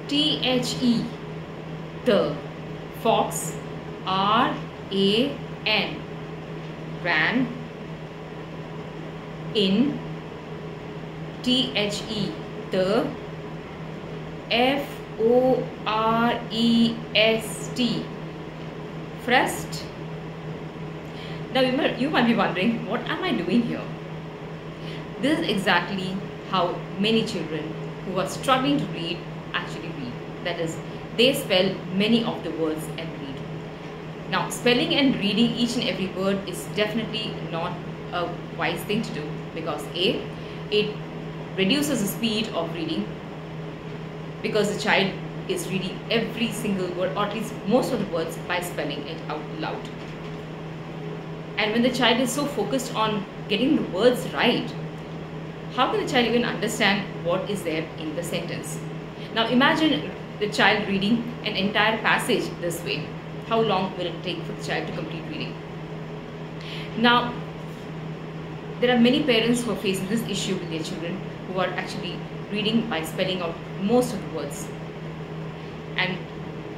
T-H-E, the. Fox, R-A-N, ran. In, T-H-E, the. F-O-R-E-S-T, Frest. Now you might be wondering, what am I doing here? This is exactly how many children who are struggling to read actually read. That is, they spell many of the words and read. Now, spelling and reading each and every word is definitely not a wise thing to do, because A, it reduces the speed of reading, because the child is reading every single word, or at least most of the words, by spelling it out loud. And when the child is so focused on getting the words right, how can the child even understand what is there in the sentence? Now imagine the child reading an entire passage this way. How long will it take for the child to complete reading? Now, there are many parents who are facing this issue with their children, who are actually reading by spelling out most of the words. And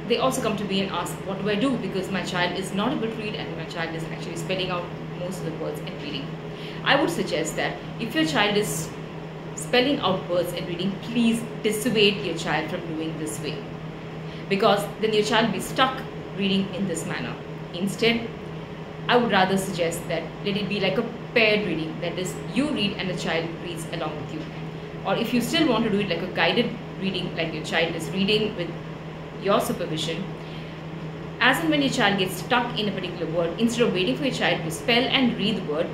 they also come to me and ask, what do I do? Because my child is not able to read and my child is actually spelling out most of the words and reading. I would suggest that if your child is spelling out words and reading, please dissuade your child from doing this way, because then your child will be stuck reading in this manner. Instead, I would rather suggest that let it be like a paired reading, that is, you read and the child reads along with you. Or if you still want to do it like a guided reading, like your child is reading with your supervision, as and when your child gets stuck in a particular word, instead of waiting for your child to spell and read the word,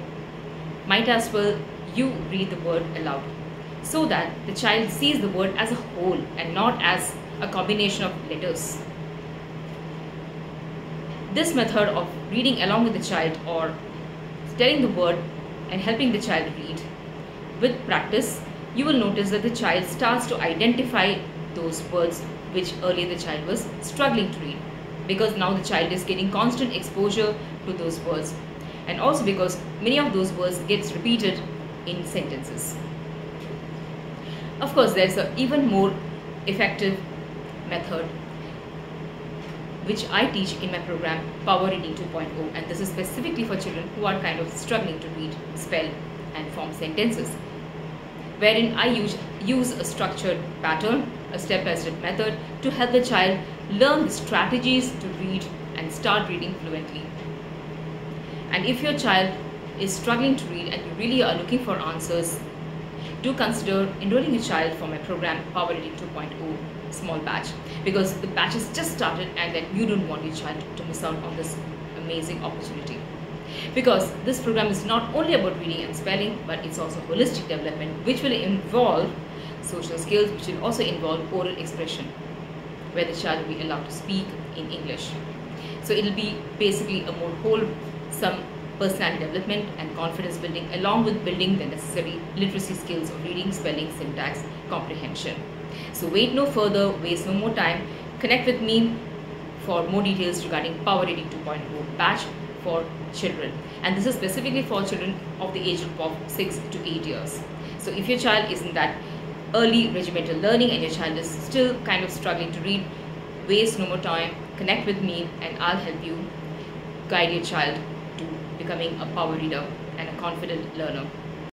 might as well you read the word aloud, so that the child sees the word as a whole and not as a combination of letters. This method of reading along with the child, or telling the word and helping the child read, with practice, you will notice that the child starts to identify those words which earlier the child was struggling to read, because now the child is getting constant exposure to those words, and also because many of those words gets repeated in sentences. Of course, there's an even more effective method which I teach in my program Power Reading 2.0, and this is specifically for children who are kind of struggling to read, spell and form sentences, wherein I use a structured pattern, a step-by-step method to help the child learn the strategies to read and start reading fluently. And if your child is struggling to read and you really are looking for answers, do consider enrolling your child for my program Power Reading 2.0 small batch, because the batch has just started and that you don't want your child to miss out on this amazing opportunity. Because this program is not only about reading and spelling, but it's also holistic development, which will involve social skills, which will also involve oral expression, where the child will be allowed to speak in English. So it will be basically a more wholesome personality development and confidence building, along with building the necessary literacy skills of reading, spelling, syntax, comprehension. So wait no further, waste no more time. Connect with me for more details regarding Power Reading 2.0 batch for children. And this is specifically for children of the age group of 6 to 8 years. So if your child is in that early regimental learning and your child is still kind of struggling to read, waste no more time. Connect with me and I'll help you guide your child to becoming a power reader and a confident learner.